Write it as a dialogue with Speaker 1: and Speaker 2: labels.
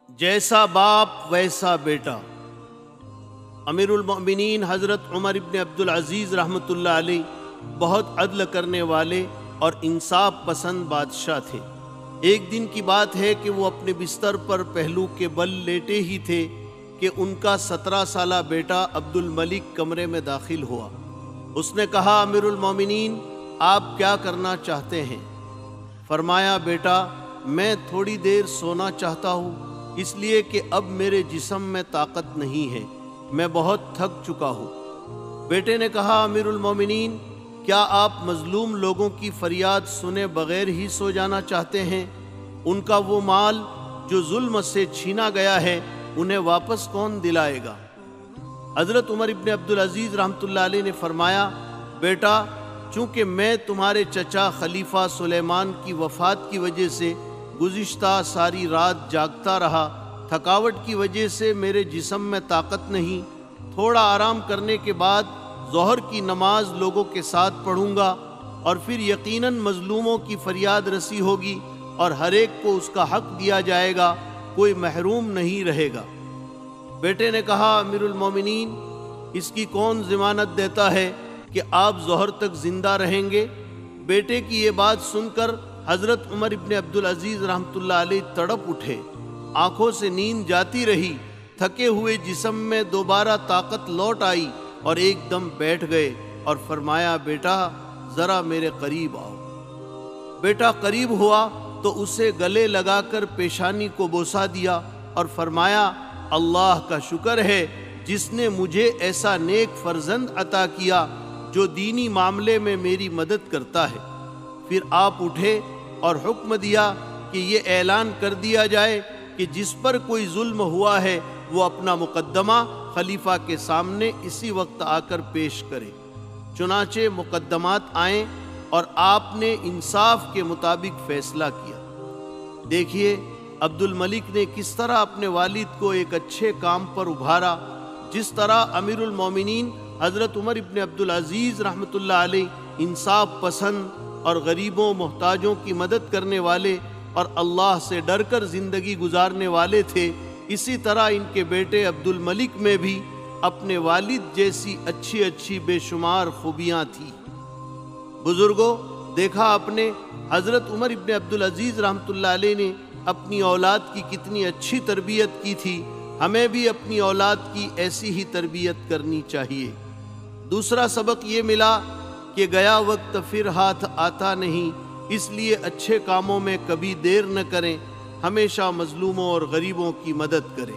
Speaker 1: جیسا باپ ویسا بیٹا۔ امیر المؤمنین حضرت عمر ابن عبدالعزیز رحمۃ اللہ علیہ بہت عدل کرنے والے اور انصاف پسند بادشاہ تھے۔ ایک دن کی بات ہے کہ وہ اپنے بستر پر پہلو کے بل لیٹے ہی تھے کہ ان کا 17 سالہ بیٹا عبد الملک کمرے میں داخل ہوا۔ اس نے کہا، امیر المؤمنین آپ کیا کرنا چاہتے ہیں؟ فرمایا، بیٹا میں تھوڑی دیر سونا چاہتا ہوں، اس لیے کہ اب میرے جسم میں طاقت نہیں ہے، میں بہت تھک چکا ہوں۔ بیٹے نے کہا، امیر المومنین کیا آپ مظلوم لوگوں کی فریاد سنے بغیر ہی سو جانا چاہتے ہیں؟ ان کا وہ مال جو ظلم سے چھینا گیا ہے انہیں واپس کون دلائے گا؟ حضرت عمر ابن عبدالعزیز رحمۃ اللہ علیہ نے فرمایا، بیٹا چونکہ میں تمہارے چچا خلیفہ سلیمان کی وفات کی وجہ سے گزشتہ ساری رات جاگتا رہا، تھکاوٹ کی وجہ سے میرے جسم میں طاقت نہیں، تھوڑا آرام کرنے کے بعد ظہر کی نماز لوگوں کے ساتھ پڑھوں گا اور پھر یقیناً مظلوموں کی فریاد رسی ہوگی اور ہر ایک کو اس کا حق دیا جائے گا، کوئی محروم نہیں رہے گا۔ بیٹے نے کہا، امیر المومنین اس کی کون ضمانت دیتا ہے کہ آپ ظہر تک زندہ رہیں گے؟ بیٹے کی یہ بات سن کر حضرت عمر ابن عبدالعزیز رحمۃ اللہ علیہ تڑپ اٹھے، آنکھوں سے نیند جاتی رہی، تھکے ہوئے جسم میں دوبارہ طاقت لوٹ آئی اور ایک دم بیٹھ گئے اور فرمایا، بیٹا ذرا میرے قریب آؤ۔ بیٹا قریب ہوا تو اسے گلے لگا کر پیشانی کو بوسا دیا اور فرمایا، اللہ کا شکر ہے جس نے مجھے ایسا نیک فرزند عطا کیا جو دینی معاملے میں میری مدد کرتا ہے۔ پھر آپ اٹھے اور حکم دیا کہ یہ اعلان کر دیا جائے کہ جس پر کوئی ظلم ہوا ہے وہ اپنا مقدمہ خلیفہ کے سامنے اسی وقت آ کر پیش کرے۔ چنانچہ مقدمات آئیں اور آپ نے انصاف کے مطابق فیصلہ کیا۔ دیکھیے عبد الملک نے کس طرح اپنے والد کو ایک اچھے کام پر ابھارا، جس طرح امیر المومنین حضرت عمر ابن عبدالعزیز رحمۃ اللہ علیہ انصاف پسند اور غریبوں محتاجوں کی مدد کرنے والے اور اللہ سے ڈر کر زندگی گزارنے والے تھے، اسی طرح ان کے بیٹے عبد الملک میں بھی اپنے والد جیسی اچھی اچھی بے شمار خوبیاں تھیں۔ بزرگوں، دیکھا آپ نے حضرت عمر ابن عبدالعزیز رحمۃ اللہ علیہ نے اپنی اولاد کی کتنی اچھی تربیت کی تھی، ہمیں بھی اپنی اولاد کی ایسی ہی تربیت کرنی چاہیے۔ دوسرا سبق یہ ملا کہ گیا وقت پھر ہاتھ آتا نہیں، اس لیے اچھے کاموں میں کبھی دیر نہ کریں، ہمیشہ مظلوموں اور غریبوں کی مدد کریں۔